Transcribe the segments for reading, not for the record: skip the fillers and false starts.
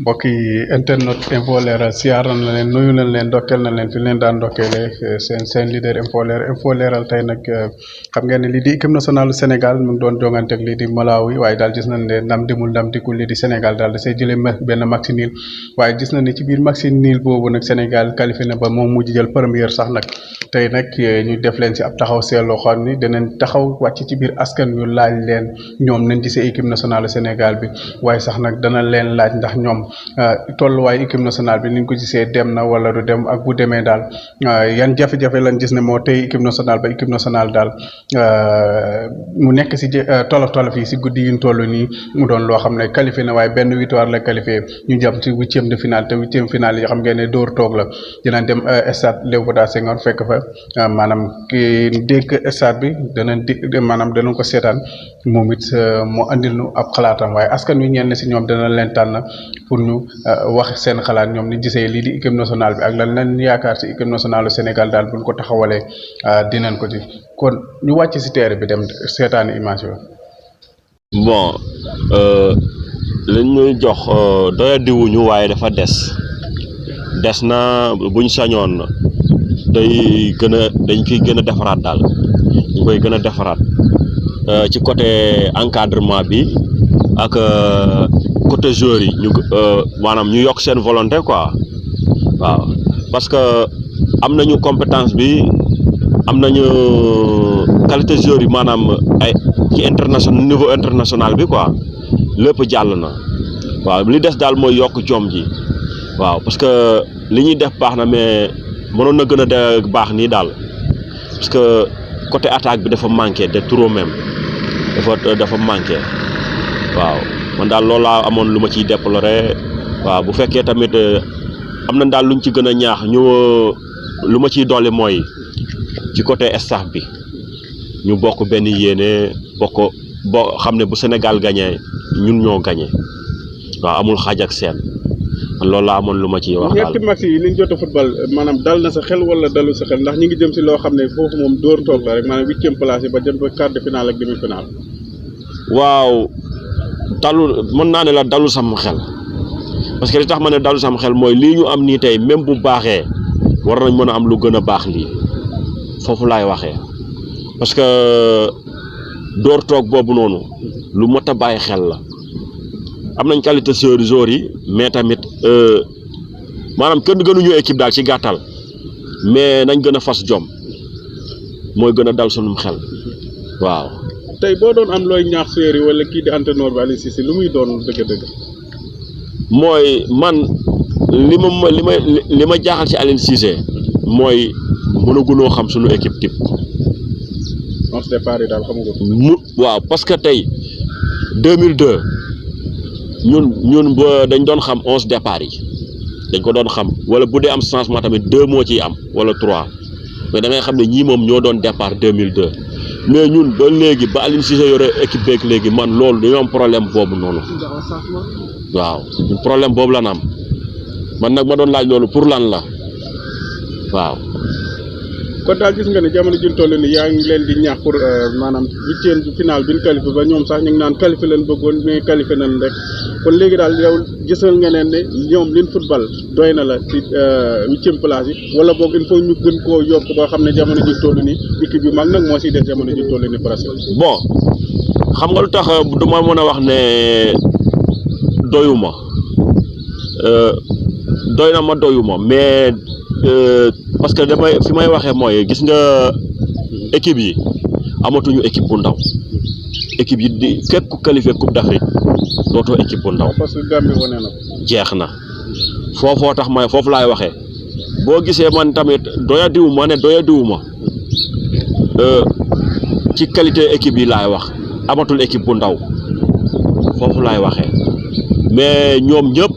mbokk yi internet info leeral siyaar na leen nuyu nañ leen ndokkeel na leen fi leen daan ndokkeele seen leader info leeral tey nag xam ngeen ne lii di équipe nationale Sénégal mu ngi doon jongante ak lii di Malawi waaye daal gis nañ ne ndam dimul ndam dikul lii di Sénégal daal da say jëlee benn match nul waaye gis nañ ne ci biir match nul boobu nag Sénégal qualifié na ba moom mujj jël première sax nag tey nag ñu def leen si ab taxaw seetloo xam ni danañ taxaw wàcc ci biir askan wi laaj leen ñoom nañ gisee équipe nationale Sénégal bi waaye sax nag dana leen laaj ndax ñoom tolluwaay équipe nationale bi ni ñu ko gisee dem na wala du dem ak bu demee daal yan jafe-jafe lañ gis ne moo tey équipe nationale ba équipe nationale daal mu nekk si tolof yi si guddi yi ñu toll nii mu doon loo xam ne qualifié na waaye benn victoire la qualifié ñu jëm ci huitième de finale te huitième finale yi xam ngeen ne dóor toog la dinañ dem stade Léopold Senghor fekk fa maanaam kii dégg stade bi maanaam danañ ko seetaan moom it moo andil nu ab xalaatam waaye askan wi ñenn si ñoom dana leen tànn pour ñu wax seen xalaat ñoom ni gisee lii di équipe nationale bi ak lan leen yaakaar si équipe nationale du Sénégal daal buñ ko taxawalee dinañ ko ci kon ñu wàcc si terre bi dem seetaani image yo bon lañ ñuy jox doya diwuñu waaye dafa des na buñ sañoon day gën a dañ koy gën a defaraat daal ñu koy gën a defaraat ci côté encadrement bi ak côté joueurs yi ñu maanaam ñu yokk seen volonté quoi waaw parce que am nañu compétence bi am nañu qualité joueurs yi maanaam ay ci niveau international bi quoi lépp jàll na waaw li des daal mooy yokk jom ji waaw parce que li ñuy def baax na mais mënoon na gën a baax nii daal parce que côté attaque bi dafa manqué de trop même dafa manqué waaw man daal loolu laa amoon lu ma ciy déplorer waaw bu fekkee tamit am na daal luñ ci gën a ñaax ñu lu ma ciy dolli mooy ci côté staff bi ñu bokk benn yéene bokk xam ne bu Sénégal gagné ñun ñoo gagné waaw amul xaaj ak seen man loolu laa amoon lu ma ciy wax daal. ñetti match yi liñ jot a football maanaam dal na sa xel wala dalu sa xel ndax ñi ngi jëm si loo xam ne foofu moom dóor toog la rek maanaam huitième place yi ba jëm ba quart de finale ak demi finale. waaw dalul mën naa ne la dalul sama xel parce que li tax ma ne dalul sama xel mooy lii ñu am nii tey même bu baaxee war nañ mën a am lu gën a baax lii foofu laay waxee parce que door toog boobu noonu lu mot a bàyyi xel la am nañ qualité joueurs yi mais tamit maanaam kenn gënuñu équipe daal ci gàttal mais nañ gën a fas jom mooy gën a dal sunum xel waaw. tey boo doon am looy ñaax joueurs yi wala kii di entraîneur bi Aliou Cissé lu muy doon dëgg-dëgg. mooy man li ma jaaxal ci Aliou Cissé mooy mënagunoo xam suñu équipe type. onze départ yi daal xamugo waaw parce que tey 2002 ñun ba dañ doon xam 11 départ yi dañ ko doon xam wala bu dee am changement tamit 2 moo ciy am wala 3 mais da ngay xam ne ñii moom ñoo doon départ 2002 mais ñun ba léegi ba Aliou Cissé yore équipe beeg léegi man loolu dañoo am problème boobu noonu waaw problème boobu la na am man nag ma doon laaj loolu pour lan la waaw. kon daal gis nga ne jamono ji ñu toll nii yaa ngi leen di ñaax pour maanaam huitième finale bi ñu qualifié ba ñoom sax ñu ngi naan qualifié leen bëggoon mais qualifié nañ rek kon léegi daal yow gisal nga ne ñoom liñ football doy na la ci huitième place yi wala boog il faut ñu gën koo yokk ba xam ne jamono ji ñu toll nii équipe yu mag nag moo siy des jamono ji ñu toll nii presque. bon xam nga lu tax du ma mën a wax ne doyuma doy na ma doyuma mais. parce que fi may waxee mooy gis nga équipe yi amatuñu équipe bu ndaw équipe yi di képp ku qualifié coupe d'Afrique dootoo équipe bu ndaw. parce que Gambie wane na ko. jeex na foofoo tax may foofu laay waxee boo gisee man tamit doyadiwuma ci qualité équipe yi laay wax amatul équipe bu ndaw foofu laay waxee mais ñoom ñëpp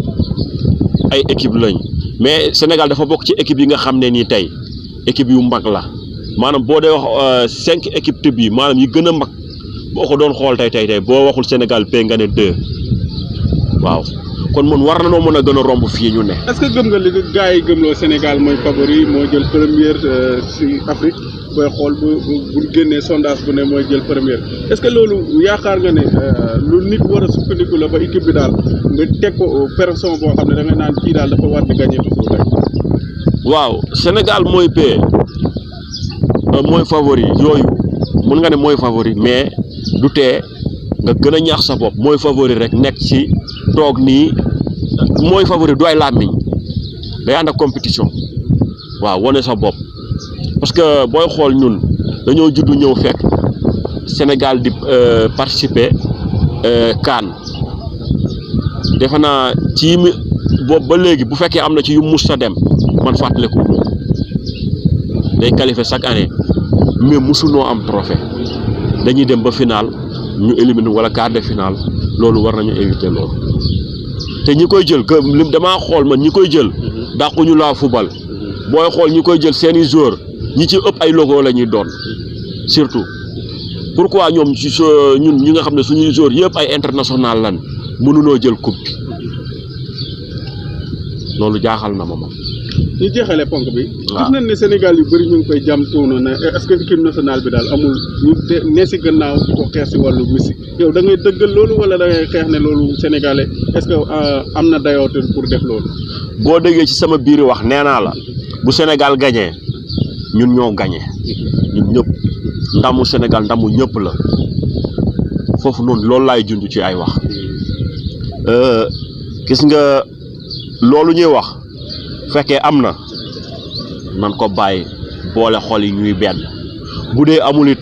ay équipe lañ. mais Sénégal dafa bokk ci équipe yi nga xam ne nii tey équipe yu mag la maanaam boo dee wax 5 équipes type yi maanaam yi gën a mag boo ko doon xool tey boo waxul Sénégal pay nga ne 2 waaw kon mun war na noo mën a gën a romb fii ñu ne. est-ce que gëm nga li gars yi gëmloo Sénégal mooy favori moo jël première ci Afrique booy xool bu génnee sondage bu ne mooy jël première est-ce que loolu yaakaar nga ne lu nit war a sukkandiku la ba équipe bi daal nga teg ko personne boo xam ne da nga naan kii daal dafa war di gagné toujours rek. waaw Sénégal mooy paie mooy favori yooyu mun nga ne mooy favori mais du tee nga gën a ñaax sa bopp mooy favori rek nekk ci toog nii mooy favori du ay làmmiñ day ànd ak compétition waaw wane sa bopp parce que booy xool ñun dañoo juddu ñëw fekk Sénégal di participer CAN defe naa ci boobu ba léegi bu fekkee am na ci yu mus sa dem man fàttaliku moom day qualifier chaque année mais musunoo am trophée dañuy dem ba final ñu éliminer wala quart de finale loolu war nañu éviter loolu te ñi koy jël que damaa xool man ñi koy jël dàquñu laa football booy xool ñi koy jël seeni joueur ñi ci ëpp ay logo la ñuy doon surtout pourquoi ñoom ci ñun ñi nga xam ne suñuy joueur yëpp ay international lan mënunoo jël coupe bi loolu jaaxal na ma man. ñu jeexalee ponk bi. waaw gis nañ ne Sénégal yu bëri ñu ngi koy jàm tuuna ne est-ce que équipe nationale bi daal amul ñu ne si gannaaw di ko xeex si wàllu musique yow da ngay dëggal loolu wala da ngay xeex ne loolu sénégalais est-ce que am na dayoote pour def loolu. boo déggee ci sama biir wax nee naa la bu Sénégal gagné ñun ñoo gagné ñun ñëpp ndamu Sénégal ndamu ñëpp la foofu noonu loolu laay junj ci ay wax gis nga loolu ñuy wax fekkee am na nan ko bàyyi boole xol yi ñuy benn bu dee amul it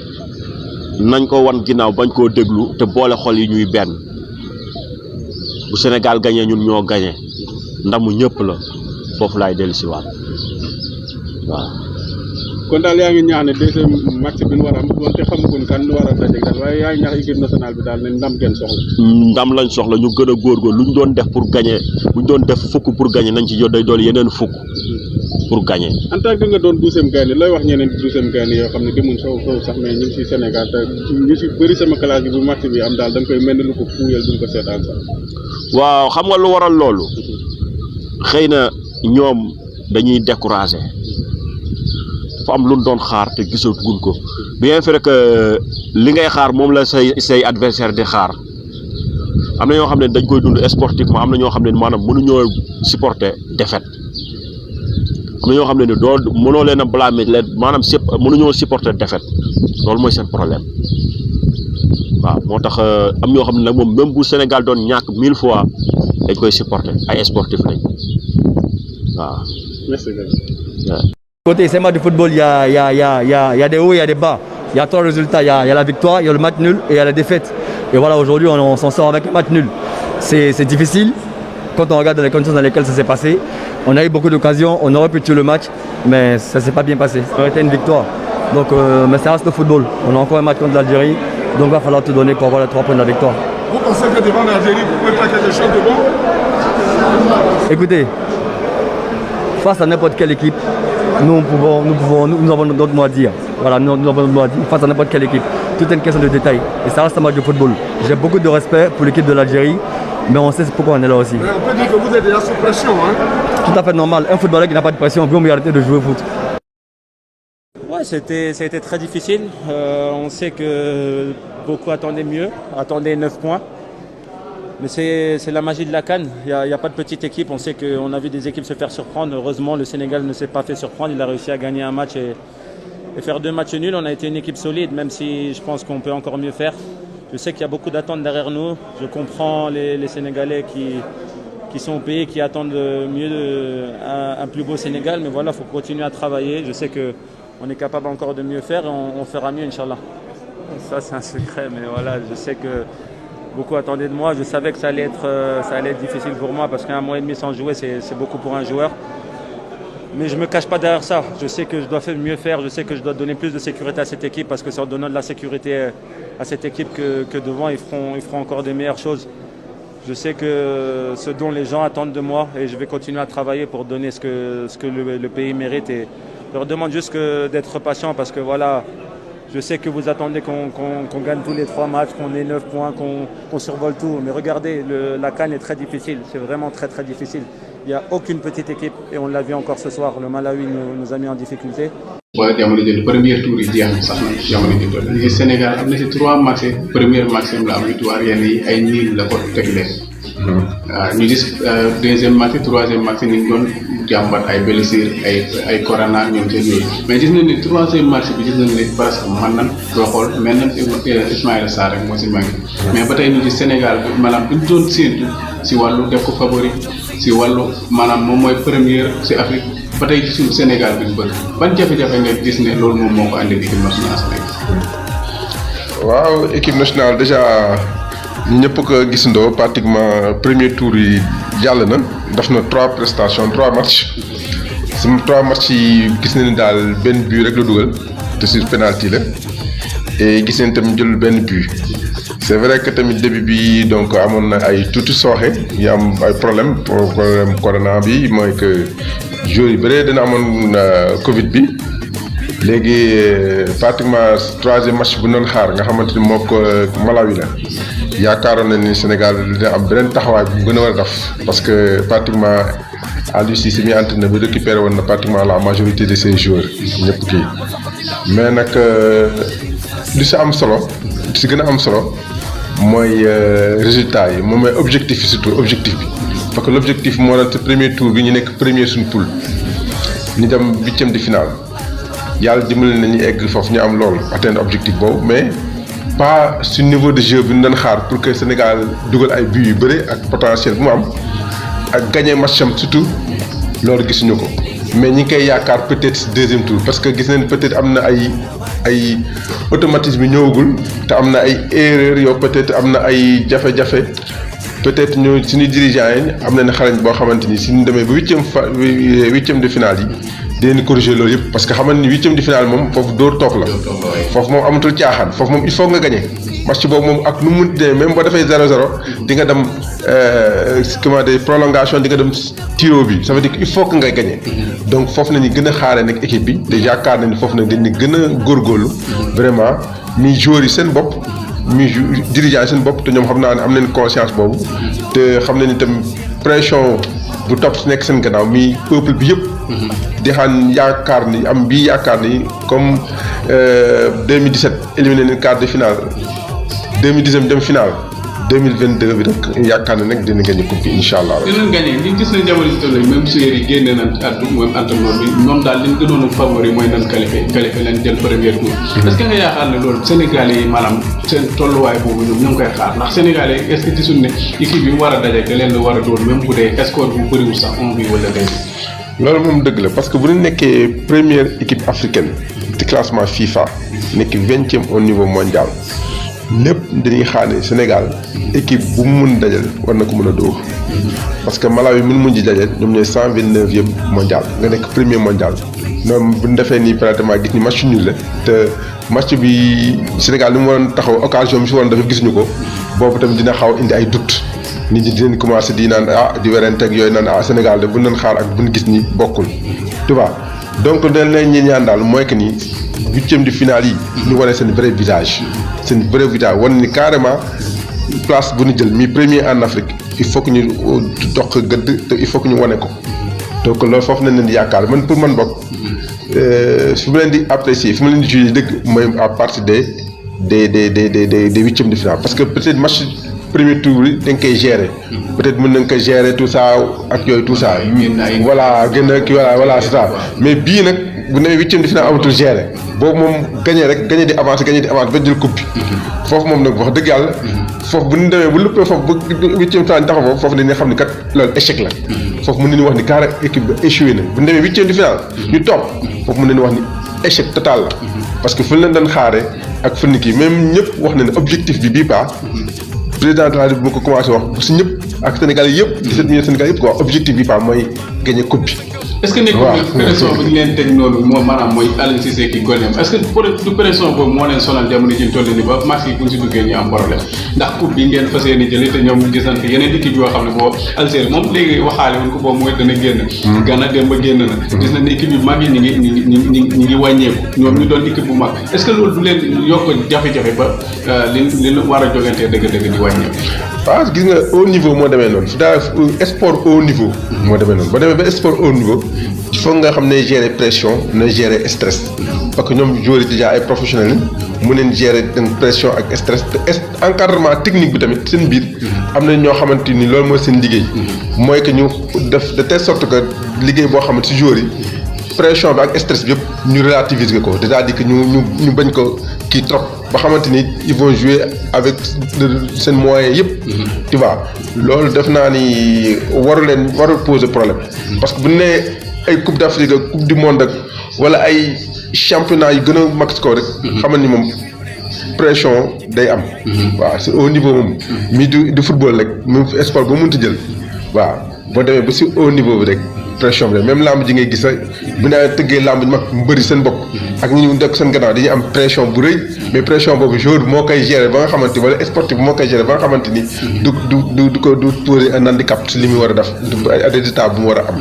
nañ ko wan ginnaaw bañ koo déglu te boole xol yi ñuy benn bu Sénégal gagné ñun ñoo gagné ndamu ñëpp la foofu laay dellusiwaat waaw. kon daal yaa ngi ñaax ne deuxième match bi ñu war a am doonte xamaguñ kan ñu war a daje daal waaye yaa ngi ñaax équipe nationale bi daal ne ndam ngeen soxla. ndam lañ soxla ñu gën a góorgóorlu lu ñu doon def pour gagner bu ñu doon def fukk pour gagner nañ ci jot day dool yeneen fukk pour gagner. en tant que nga doon douzième gaynde looy wax ñeneen douzième gaynde yoo xam ne demuñ foofu sax mais ñu ngi si Sénégal te ñu si bëri sama classe bi bu match bi am daal da nga koy mel ni lu ko fuuyal duñ ko seetaan sax. waaw xam nga lu waral loolu xëy na ñoom dañuy décourager. dafa am lu ñu doon xaar te gisaguñ ko bien vrai que li ngay xaar moom la say adversaire di xaar am na ñoo xam ne dañ koy dund sportivement am na ñoo xam ne maanaam mënuñoo supporter défaite am na ñoo xam ne ni doo mënoo leen a blâmer leen maanaam mënuñoo supporter défaite loolu mooy seen problème waaw moo tax am ñoo xam ne nag moom même bu Sénégal doon ñàkk 1000 fois dañ koy supporter ay sportif lañ waaw. Merci. Côté c'est match de football, il y a des hauts, il y a des bas. Il y a trois résultats, il y a la victoire, il y a le match nul et il y a la défaite. Et voilà, aujourd'hui on s'en sort avec un match nul. C'est difficile quand on regarde les conditions dans lesquelles ça s'est passé. On a eu beaucoup d'occasions, on aurait pu tuer le match, mais ça ne s'est pas bien passé. Ça aurait été une victoire. Donc, mais ça reste le football. On a encore un match contre l'Algérie, donc il va falloir tout donner pour avoir les 3 points de la victoire. Vous pensez que devant l'Algérie, vous pouvez faire quelque chose de bon? Écoutez, face à n'importe quelle équipe, nous avons notre mot à dire. Voilà, nous avons notre mot à dire face à n'importe quelle équipe. Tout est une question de détail. Et ça reste un match de football. J'ai beaucoup de respect pour l'équipe de l'Algérie, mais on sait pourquoi on est là aussi. Mais on peut dire que vous êtes déjà sous pression, hein? Tout à fait normal. Un footballeur qui n'a pas de pression, on peut arrêter de jouer au foot. Ouais, ça a été très difficile. On sait que beaucoup attendaient mieux, attendaient 9 points. Mais c'est la magie de la CAN. Il n'y a pas de petite équipe. On sait qu'on a vu des équipes se faire surprendre. Heureusement, le Sénégal ne s'est pas fait surprendre. Il a réussi à gagner un match et faire 2 matchs nuls. On a été une équipe solide, même si je pense qu'on peut encore mieux faire. Je sais qu'il y a beaucoup d'attentes derrière nous. Je comprends les Sénégalais qui sont au pays, qui attendent un plus beau Sénégal. Mais voilà, il faut continuer à travailler. Je sais qu'on est capable encore de mieux faire et on fera mieux, Inch'Allah. Ça, c'est un secret, mais voilà, je sais que beaucoup attendaient de moi. Je savais que ça allait être difficile pour moi parce qu'un mois et demi sans jouer, c'est beaucoup pour un joueur. Mais je ne me cache pas derrière ça. Je sais que je dois mieux faire. Je sais que je dois donner plus de sécurité à cette équipe parce que c'est en donnant de la sécurité à cette équipe que devant, ils feront encore des meilleures choses. Je sais que ce dont les gens attendent de moi et je vais continuer à travailler pour donner ce que le pays mérite. Et je leur demande juste d'être patient parce que voilà, je sais que vous attendez qu'on gagne tous les 3 matchs, qu'on ait 9 points, qu'on survole tout. Mais regardez, la CAN est très difficile. C'est vraiment très très difficile. Il n'y a aucune petite équipe et on l'a vu encore ce soir. Le Malawi nous a mis en difficulté. wala jamono jël premier tour yi jeex na sax na jamono ji toll nii Sénégal am na ci 3 match premier match la am victoire yenn yi ay niil la ko tegle. waaw ñu gis deuxième match troisième match ñu ngi doon jàmbat ay blessure ay corona ñoom seen yooyu mais gis nañ ni troisième match bi gis nañ ni presque man nan doo xool mel na Ismaïla Sarr rek moo si manqué mais ba tey ñu gis Sénégal bi maanaam duñ doon séentu si wàllu def ko favori si wàllu maanaam moom mooy première si Afrique ba tey suñu Sénégal bi ñu bëgg ban jafe-jafe nga gis ne loolu moom moo ko andi équipe nationale Sénégal. waaw équipe nationale déjà ñëpp ko gisandoo pratiquement premier tour yi jàll na def na 3 prestations 3 matchs si 3 matchs yi gis nañu daal benn but rek la dugal te sur penalty la et gis nañ tamit jël benn but. c'est vrai que tamit début bi donc amoon na ay tuuti sooxe yi am ay problème corona bi mooy que joueurs yu bëree dina amoon Covid bi léegi pratiquement 3e match bu doon xaar nga xamante ni moo ko Malawi la yaakaaroon na ni Sénégal dina am beneen taxawaay bu gën a war a def parce que pratiquement Aliou Cissé mi entraîneur bi récupéré woon na pratiquement la majorité de ses joueurs ñëpp kii mais nag li si am solo li si gën a am solo mooy résultat yi moom mooy objectif yi surtout objectif bi parce que l'objectif moo doon ci premier tour bi ñu nekk premier suñu poule ñu dem 8e de finale yàlla dimbali nañu egg foofu ñu am loolu atteindre objectif boobu mais pas su niveau de jeu bi ñu doon xaar pour que Sénégal dugal ay buts yu bëri ak potentiel bu mu am ak gagner match am surtout loolu gisuñu ko mais ñi ngi koy yaakaar peut-être 2e tour parce que gis nañ peut-être am na ay automatisme yi ñëwagul te am na ay erreurs yow peut-être am na ay jafe-jafe peut-être ñu suñu dirigeants yi am nañu xarañ boo xamante ni suñu demee ba 8e de finale yi dinañ corriger loolu yëpp parce que xamante ni 8e de finale moom foofu dóor toog la foofu moom amatul caaxaan foofu moom il faut nga gagner match boobu moom ak nu mu munti demee même boo defee 0-0 di nga dem comment dire prolongation di nga dem tiro bi ça veut dire que il faut que ngay gagner donc foofu nañu gën a xaaree nag équipe bi te yaakaar nañu foofu nag dañu gën a góorgóorlu vraiment mi joueurs yi seen bopp mi dirigeants yi seen bopp te ñoom xam naa ne am nañ conscience boobu te xam nañu itam pression bu topp si nekk seen gannaaw mi peuple bi yëpp. di xaan yaakaar ni am bii yaakaar ni comme 2017 éliminé nañ quart de finale 2019 dem finale 2022 bi nag yaakaar na nag dina gagné coupe bi incha allah. dinañ gagné li gis nañ jamono si tool yi même joueurs yi génne nañ addu mooy entraîneur bi ñoom daal li ñu gënoon a favori mooy nañ qualifié leen jël premier tour. est-ce que nga yaakaar ne loolu Sénégalais yi maanaam seen tolluwaay boobu ñoom ñu ngi koy xaar ndax Sénégalais yi est-ce que gisul ne équipe yi war a daje da leen di war a doon même bu dee score bu bëriwul sax 1 bi wala 2. loolu moom dëgg la parce que bu ñu nekkee première équipe africaine ci classement FIFA nekk 20e au niveau mondial lépp dañuy xaar ne Sénégal équipe bu mu mun dajal war na ko mën a dóor parce que Malawi mun mun ji dajal ñoom ñooy 129e mondial nga nekk premier mondial ñoom bu ñu defee nii pratiquement gis ni match nul la te match bi Sénégal li mu waroon taxaw occasion bi si waroon dafa gisuñu ko boobu tamit dina xaw indi ay doute nit ñi dinañ commencé di naan di werenteeg yooyu naan Sénégal de bu ñu xaar ak bu ñu gis ni bokkul tu vois donc dañ leen ñi ñaan daal mooy que ni 8e de finale yi ñu wane seen vrai visage wane ni carrément place bu ñu jël mi premier en Afrique il faut que ñu dox gëdd te il faut que ñu wane ko donc loolu foofu nañ leen di yaakaar man pour man bokk fi mu leen di apprécier fi mu leen di juger dëgg mooy à partir des 8e de finale parce que peut-être match premier tour bi da nga koy gérer peut-être mën na nga koy gérer tout ça ak yooyu tout ça voilà gën a kii voilà c'est ça mais bii nag bu nee 8e de finale amatul gérer boobu moom gagné di avancer ba jël coupe bi foofu moom nag wax dëgg yàlla foofu bu ñu demee bu luppee foofu ba 8e finale taxaw foofu dañuy xam ni kat loolu échec la foofu mën nañu wax ni carré équipe bi échoué na bu ñu demee 8e de finale ñu toog foofu mën nañu wax ni échec total la parce que fu ñu leen doon xaaree ak fu ñu kii même ñëpp wax na ne objectif bi bii pas président de la République bu ko commencé wax si ñëpp ak Sénégalais yëpp 17 millions Sénégalais yëpp quoi objectif bi pas mooy gagner coupe bi. est-ce que nekkul pression bi ñu leen teg noonu moo maanaam mooy Aliou Cissé ki goneem est-ce que du pression boobu moo leen sonal jamono ji ñu toll nii ba match yi bu ñu si duggee ñu am problème ndax coupe bi ngeen fas yéene jëlee te ñoom gis nañ fi yeneen équipe yoo xam ne boo Algérie moom léegi waxaale woon ko boobu mooy dana génn. Ghana dem ba génn na. gis nañ ne équipe yu mag yi ñu ngi wàññeeku ñoom ñu doon équipe bu mag est-ce que loolu du leen yokk jafe-jafe ba li war a jogantee dëgg-dëgg di wàññeeku. waaw gis nga haut niveau moo demee noonu daal sport haut niveau. moo demee noonu boo demee ba sport haut niveau il faut nga xam ne gérer pression na gérer stress parce que ñoom joueurs yi déjà ay professionnels mu neen gérer pression ak stress te encadrement technique bi tamit seen biir am na ñoo xamante ni loolu mooy seen liggéey mooy que ñu def de telle sorte que liggéey boo xamante si joueurs yi pression bi ak stress bi yëpp ñu relativiser ko c'est-à-dire que ñu bañ ko kii trop ba xamante ni ils vont jouer avec seen moyens yëpp. tu vois loolu def naa ni warul poser problème. parce que bu ñu nee ay coupe d'Afrique ak coupe du monde ak wala ay championnat yu gën a mag si kaw rek. xamal ni moom pression day am. waaw c'est au niveau moom. mi du football rek même sport ba mënti jël. waaw boo demee ba si au niveau bi rek pression bi même lamb ji ngay gis rek bu naa tëggee lamb ji mag mu bëri seen bopp. ak ñu nekk seen gannaaw dañuy am pression bu rëy mais pression boobu joueur bi moo koy gérer ba nga xamante ni wala sportif bi moo koy gérer ba nga xamante ni du poser un handicap si li muy war a def ay résultat bu mu war a am.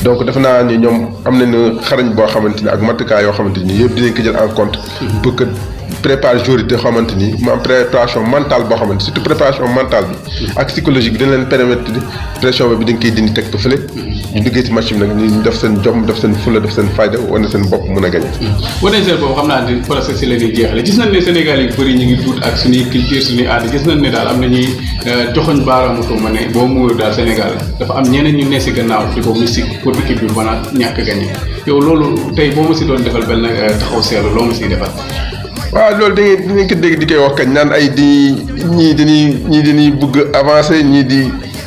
donc defe naa ni ñoom am nañu xarañ boo xamante ni ak matukaay yoo xamante ni yëpp dinañ ko jël en compte pour que préparer joueurs yi te xamante ni mu am préparation mentale boo xamante surtout préparation mentale bi ak psychologique bi dina leen permettre pression bi dañ koy dindi teg ko fële ñu duggee ci match bi nag ñu def seen jom def seen fulla def seen fayda wane seen bopp mën a gagné. potentiel boobu xam naa ne processus si la ñuy jeexale gis nañ ne Sénégal yu bëri ñu ngi duut ak suñuy culture suñuy aada gis nañ ne daal am na ñuy joxoñ baaraamu tuuma ne boo muuru daal Sénégal dafa am ñeneen ñu ne si gannaaw di ko mystique pour équipe bi mën a ñàkk gagné yow loolu tey boo ma si doon defal benn taxaw seetlu loo ma siy defal. waaw loolu dinañ ko dégg di koy wax kañ naan ay ñii dañuy bëgg avancer ñii di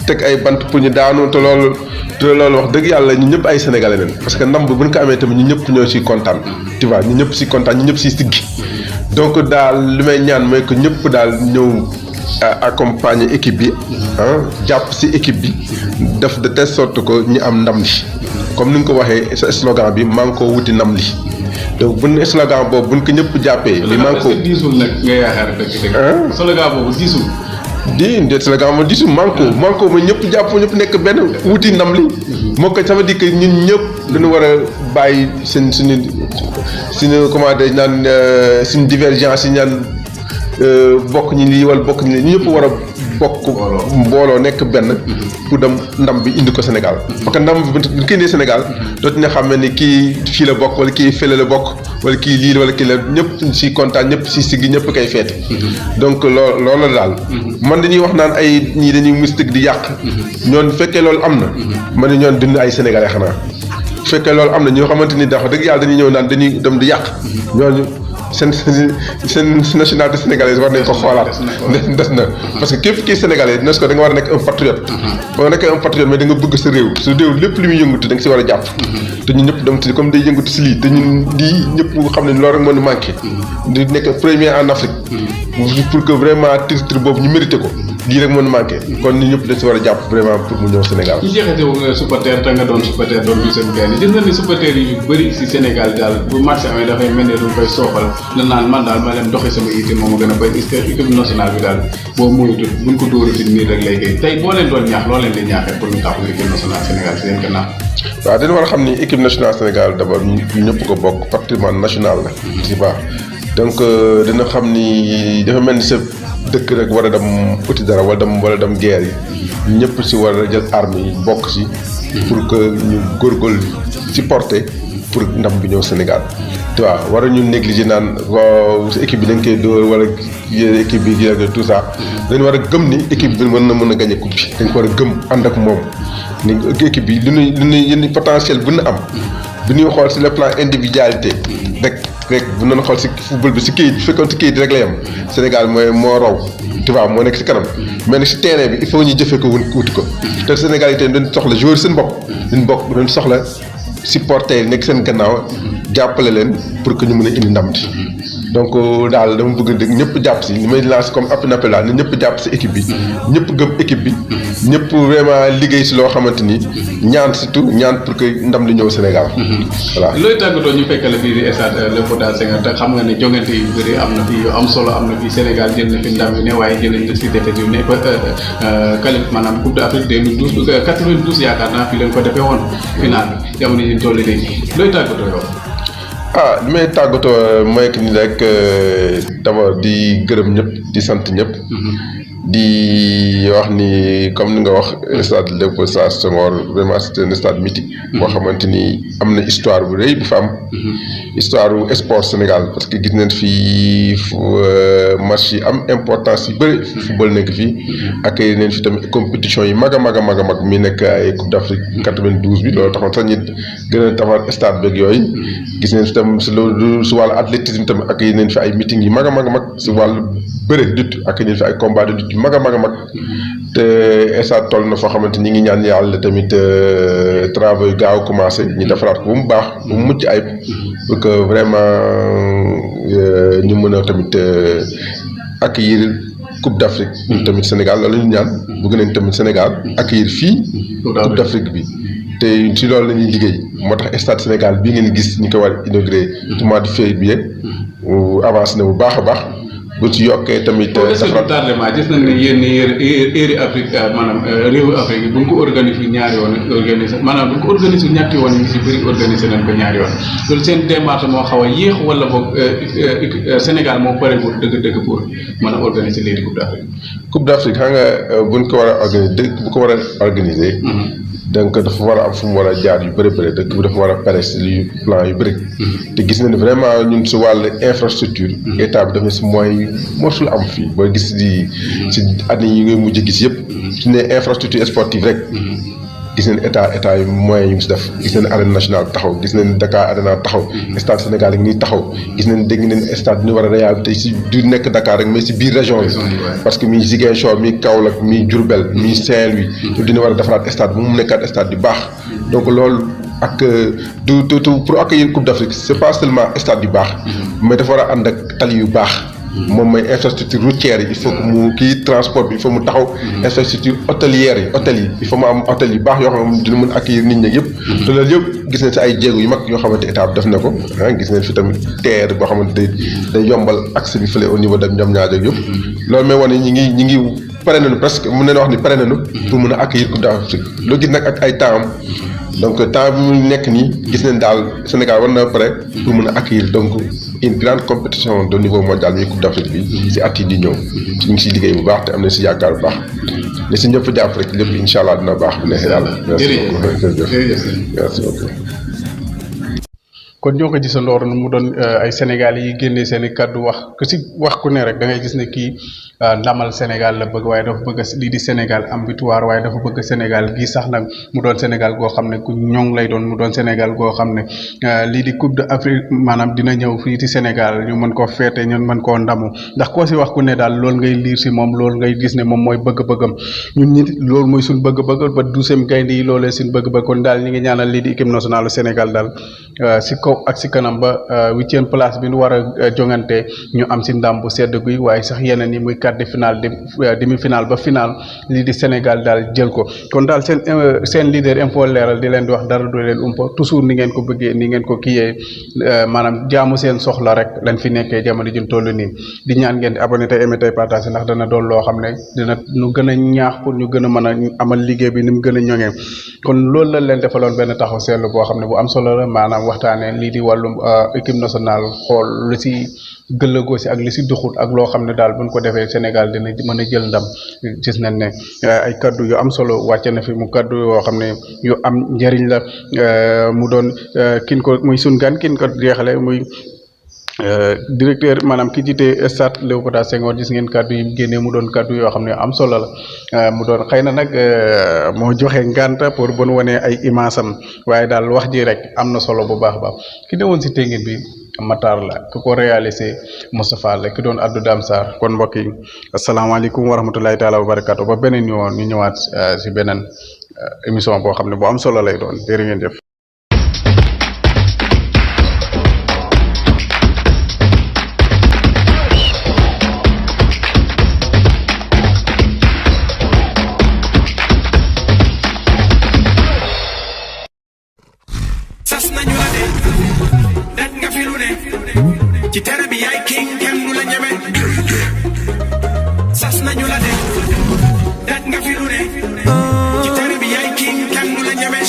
teg ay bant pour ñu daanu te loolu wax dëgg yàlla ñu ñëpp ay sénégalais lañ parce que ndam bu ñu ko amee tamit ñu ñëpp ñoo siy kontaan. tu vois ñu ñëpp siy kontaan ñu ñëpp siy siggi donc daal li may ñaan mooy que ñëpp daal ñëw accompagner équipe bi jàpp si équipe bi def de telle sorte que ñu am ndam li comme ni nga ko waxee sa slogan bi maa ngi koo wuti ndam li. donc bu ñu slogan boobu bu ñu ko ñëpp jàppee. li maa ngi ko diisul nag nga yaakaar dëgg. slogan boobu diisul. slogan boobu diisul maa ko ma ñëpp jàpp ñëpp nekk benn wuti ndam li. moo ko ça veut dire que ñun ñëpp dañu war a bàyyi suñu comment dire naan suñu divergence yi ñaan bokk ñi lii wala bokk ñi lii ñu ñëpp war a bokk mbooloo nekk benn pour dem ndam bi indi ko Sénégal parce que ndam bi bu ñu koy indee Sénégal dootu ñu xam ne kii fii la bokk wala kii fële la bokk wala kii lii wala kii la ñëpp si kontaan ñëpp si siggi ñëpp koy feete donc loolu la daal man dañuy wax naan ay ñii dañuy mystique di yàq ñoon fekkee loolu am na man ne ñoon dund ay sénégalais xanaa fekkee loolu am na ñoo xamante ni dafa dëgg yàlla dañuy ñëw naan dañuy dem di yàq ñooñu seen nationalité sénégalaise war nañ ko xoolaat des na parce que képp kii sénégalais nes ko da nga war a nekk un patriote boo nekkee un patriote mais da nga bëgg sa réew lépp li muy yëngatu da nga si war a jàpp te ñun ñëpp dem ci comme day yëngatu si lii te ñun lii ñëpp xam ne loolu rek moo ñu manqué di nekk premier en Afrique pour que vraiment titre boobu ñu mérité ko lii rek moo ñu manqué kon ñun ñëpp dañ si war a jàpp vraiment pour mu ñëw Sénégal. ñu jeexate wu nga supporter te nga doon supporter doon du seen gaynde gis nañ ne supporter yu bëri si Sénégal daal bu match amee dafay mel ne du koy soofal na naan man daal ma leen doxee sama yitte moom a gën a bëri équipe nationale bi daal boo muyutul buñ ko dóorati nii rek lay gay tey boo leen doon ñaax loo leen di ñaaxee pour ñu taxawu équipe nationale Sénégal si leen gannaaw. waaw dañu war a xam ni équipe nationale Sénégal d'abord ñu ñëpp ko bokk patrimoine national la ci baax donc dina xam ni dafa mel ni sa dëkk rek war a dem uti dara wala dem guerre yi ñëpp si war a jël armes yi bokk si pour que ñu góorgóorlu supporter pour ndam bi ñëw Sénégal tu vois war a ñu négliger naan waaw équipe bi dañ koy dóor wala équipe bi tout ça dañu war a gëm ni équipe bi mën a gagner coupe bi dañ ko war a gëm ànd ak moom ni équipe bi lu ñuy potentiel bu ñu am bu ñuy xool si le plan individualité rek bu ñu xool si football bi si kayit bi fekkoon si kayit rek la yem Sénégal moo raw tu vois moo nekk si kanam mais nag si terrain bi il faut ñu jëfee ko wuti ko te Sénégal yi tamit dañ soxla joueur seen bopp dañ soxla supporter yi nekk seen gannaaw jàppale leen pour que ñu mën a indi ndam ci donc daal dama bëgg dëgg ñëpp jàpp si li may lancer comme appel daal na ñëpp jàpp si équipe bi ñëpp gëm équipe bi ñëpp vraiment liggéey si loo xamante ni ñaan surtout ñaan pour que ndam li ñëw Sénégal. voilà looy tàggatoo ñu fekk la fii di stade Léopold Senghor te xam nga ne jongante yu bëri am na fi yu am solo am na fi Sénégal jël na fi ndam yu ne waaye jël nañ si défaite yu ne ba qualifié maanaam Coupe d'Afrique 2012 92 yaakaar naa fi leen ko defee woon final bi jamono yi ñu toll léegi looy tàggatoo yow. li may tàggatoo mooy que ni rek d'abord di gërëm ñëpp di sant ñëpp. di wax ni comme ni nga wax stade Léopold Sédar Senghor vraiment c'est un stade mythique boo xamante ni am na histoire bu rëy bu fa am histoire bu sport Sénégal parce que gis nañ fi match yi am importance yu bëri football nekk fii ak nañ fi tamit compétition yi mag a mag mi nekk ay Coupe d'Afrique 92 bi loolu taxoon sax ñi gën a taxaw stade beeg yooyu gis nañ fi tam si loolu si wàllu athlétisme tamit ak nañ fi ay meeting yi mag a mag si wàllu bëre lutte ak nañ fi ay combat de lutte yu mag a mag te stade toll na foo xamante ñi ngi ñaan yàlla tamit travaux yu gaaw commencé ñu defaraat ko bu mu baax bu mu mucc ayib pour que vraiment ñu mën a tamit accueillir Coupe d'Afrique ñun tamit Sénégal loolu la ñu ñaan bëgg nañ tamit Sénégal accueillir fii Coupe d'Afrique bi te si loolu la ñuy liggéey moo tax stade Sénégal bii ngeen gis ñu ko war a inauguré mois de février avancé na bu baax a baax bu ci yokkee tamit. tardement gis nañ ne yéen Afrique maanaam réewu Afrique yi bu ñu ko organisé ñaari yoon maanaam bu ñu ko organisé ñetti yoon ñu si bëri organisé nañ ko ñaari yoon loolu seen démarche moo xaw a yéex wala boog Sénégal moo pareegul dëgg-dëgg pour mën a organiser léegi Coupe d'Afrique. Coupe d'Afrique xam nga bu ñu ko war a organiser dëkk bu ko war a organiser. donc dafa war a am fu mu war a jaar yu bëri dëkk bi dafa war a pare si plan yu bëri. te gis na ne vraiment ñun si wàllu infrastructure. état bi dafa si moyens mosul am fii booy gis di si année yi ngay mujj gis yëpp. su ne infrastructure sportive rek. gis nañ état yu moyens yu mu si def gis nañ arène nationale taxaw gis nañ Dakar Arena taxaw stade Sénégal yi nii taxaw gis nañ dégg nañ stade bi ñu war a réhabilité si du nekk Dakar rek mais si biir région yi parce que mi Ziguinchor mi Kaolack mi Diourbel mi Saint-Louis dina war a defaraat stade bu mu nekkaat stade yu baax donc loolu ak du pour accueillir Coupe d'Afrique c'est pas seulement stade yu baax mais dafa war a ànd ak tali yu baax moom mooy infrastructure routière yi il faut que mu kii transport bi il faut mu taxaw infrastructure hôtelière yi hôtel yi il faut mu am hôtel yu baax yoo xam ne dina mën accueillir nit ñi yëpp te loolu yëpp gis nañ si ay jéego yu mag yoo xamante état bi def na ko gis nañ fi tamit terre boo xamante day yombal accès bi fële au niveau de Diamniadio yëpp loolu may wane ñi ngi pare nañu presque mën nañu wax ni pare nañu pour mën a accueillir Coupe d'Afrique loo gis nag ak ay temps donc temps bi mu nekk nii gis nañ daal Sénégal war na pare pour mën a accueillir donc une grande compétition de niveau mondial muy Coupe d'Afrique bi si at yi di ñëw ñu ngi siy liggéey bu baax te am na si yaakaar bu baax ne si ñëpp jàpp rek lépp incha allah dina baax bu neexee yàlla. merci beaucoup. kon ñoo ko gisandoo mu doon ay Sénégalais yi génnee seen i kàddu wax ku ne rek da ngay gis ne kii ndamal Sénégal la bëgg waaye dafa bëgg lii di Sénégal am victoire waaye dafa bëgg Sénégal gii sax nag mu doon Sénégal goo xam ne ku ñoŋ lay doon mu doon Sénégal goo xam ne lii di Coupe d'Afrique maanaam dina ñëw fii ci Sénégal ñu mën koo feete ñu mën koo ndamu ndax koo si wax ku ne daal loolu ngay liir si moom loolu ngay gis ne moom mooy bëgg-bëggam ñun ñi loolu mooy suñ bëgg-bëgg ba 12e gaynde yi loolee suñ bëgg-bëgg kon daal ñi ngi ñaanal lii di équipe nationale Sénégal daal si kaw ak si kanam ba 8e place bi ñu war a jongante ñu am si ndam bu sedd guy waaye sax yeneen yi muy quart de finale demi-finale ba finale lii di Sénégal daal jël ko kon daal seen leader info leeral di leen di wax dara du leen umpa toujours ni ngeen ko bëggee ni ngeen ko kiyee maanaam jaamu seen soxla rek lañ fi nekkee jamono jëm toll nii di ñaan ngeen di abonné tey aimé tey partagé ndax dana doon loo xam ne dina nu gën a ñaax pour ñu gën a mën a amal liggéey bi ni mu gën a ñoŋee kon loolu la leen defaloon benn taxaw seetlu boo xam ne bu am solo la maanaam waxtaanee lii di wàllum équipe nationale xool lu si gëllëgoo si ak li si duxut ak loo xam ne daal buñ ko defee Sénégal dina mën a jël ndam gis nañ ne ay kaddu yu am solo wàcce na fi mu kaddu yoo xam ne yu am njëriñ la mu doon kin ko muy sun gan kin ko jeexale muy directeur maanaam ki jiite stade Léopold Sédar Senghor gis ngeen kaddu yi génnee mu doon kaddu yoo xam ne am solo la mu doon xëy na nag moo joxe ngànta pour bu nu wanee ay image am waaye daal wax ji rek am na solo bu baax a baax ki ne woon si téngin bi Matar la ku ko réalisé Moustapha la ki doon addu Dame Sarr kon mbokk yi asalaamaaleykum wa rahmatulahi taala wa barakatu ba beneen yoon ñu ñëwaat si beneen émission boo xam ne bu am solo lay doon jërë ngeen jëf. ci tere bi yaay king kenn du la ñeme sas nañu la de daj nga fi lu ne ci tere bi yaay king kenn du la ñeme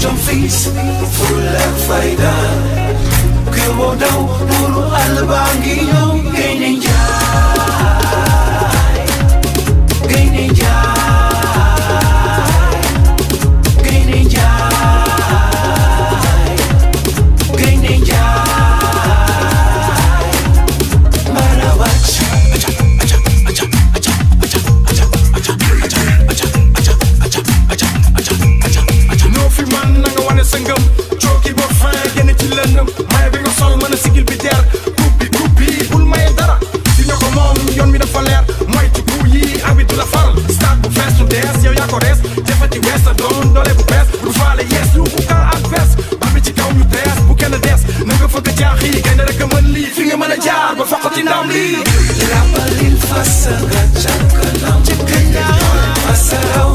jom fis full ak fayda ku yóbboo daw buuru àll baa ngi ñëw gaynde njaay gaynde njaay gaynde njaay gaynde njaay mara wàcc noo fi man na nga wane sa ngëm cooki ba fin génn ci lëndëm maye bi nga sol mën a sigil bi der groupe bi bul maye dara di ñoo ko moom yoon mi dafa leer moytu bu yi abi du la faral stade bu fees du dees yow yaa ko rees defati wees sa doon doole bu bees bu faale yees lu bu kan ak bees bal bi ci kaw ñu bees bu kenn dees na nga fëgg jaax yi gaynde rek a mën lii fi nga mën a jaar ba foqati ndam lii rappalil fasa nga càkkanam fasaraw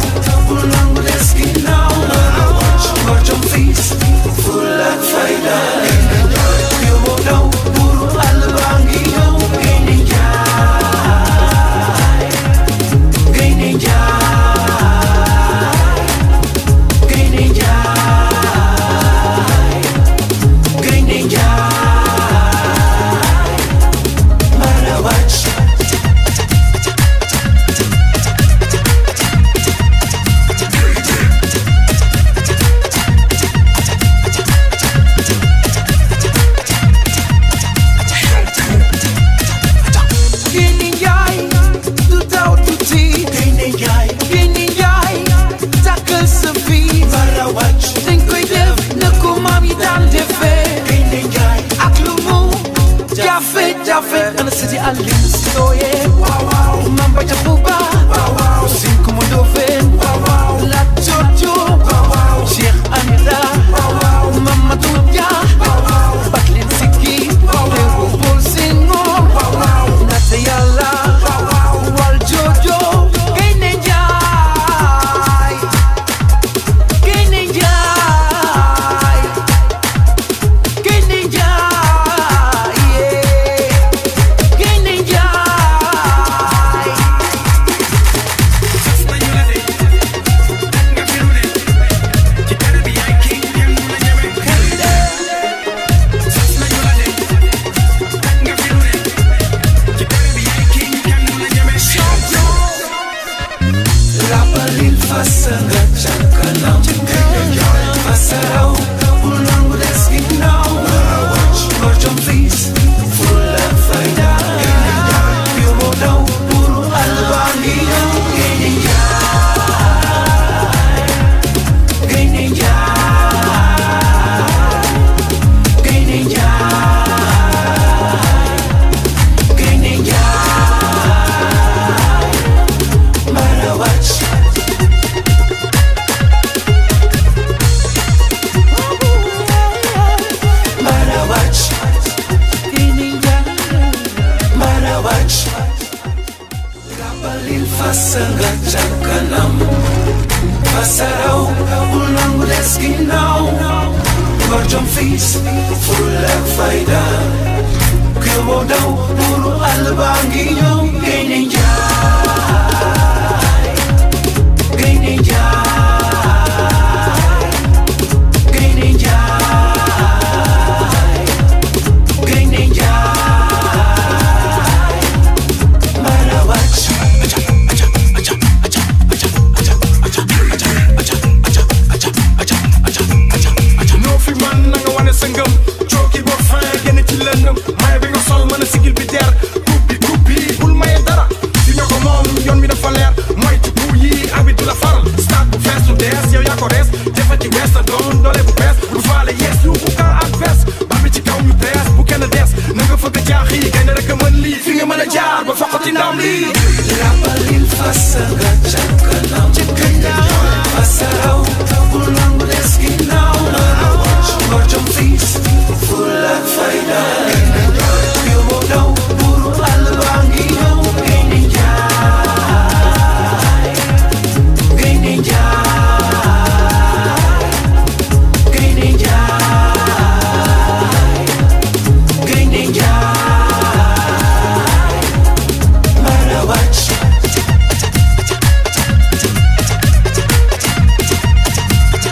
bul nangu des ginnaaw ngor jom fis full ak fayda ku yóbboo daw buuru àll baa ngi ñëw gaynde njaay gaynde njaay gaynde njaay gaynde njaay mara wàcc gaynde njaay du daw du tiit gaynde njaay gaynde njaay takkal sa fii mara wàcc dañ koy def na ko maam yi daan defee gaynde njaay ak lu mu jafe jafe ana sidi alin sooye waaw mam ba ca buba waaw sin ko mo dofen waaw la jojo waaw Cheikh Anta waaw Mamadou Dia waaw batlin sikki waaw bol singo waaw nata yàlla waaw wal jojo gaynde njaay gaynde njaay gaynde njaay gaynde njaay sas nañu la de nga firu de ci tere bi yaay king kenn du la ñeme sas nañu la de nga firu de ci tere bi yaay king kenn du la ñeme rappalil fasa nga càkkanam fasaraw bul nangu des ginnaaw ngor jom fis full ak fayda ku yóbboo daw buuru àll baa ngi ñëw gaynde njaay gaynde njaay gaynde njaay gaynde njaay mara wàcc mara wàcc gaynde njaay mara wàcc rappalil fasa nga càkkanam fasaraw bul nangu des ginnaaw ngor jom fis full ak fayda ku yóbboo daw buuru àll baa ngi ñëw gaynde njaay gaynde njaay gaynde njaay gaynde njaay mara wàcc noo fi man na nga wane sa ngëm cooki ba fin génn ci lëndëm maye bi nga sol mën a sigil bi der groupe bi bul maye dara di ñoo ko moom yoon mi dafa leer moytu bu yi abi du la faral stade bu fees du dees yow yaa ko rees defati wees sa doon doole bu bees bu faale yees lu bu kan ak bees bal bi ci kaw ñu bees bu kenn dees na nga fëgg jaax yi gaynde rek a mën lii fi nga mën a jaar ba foqati ndam lii rappalil fasa nga càkkanam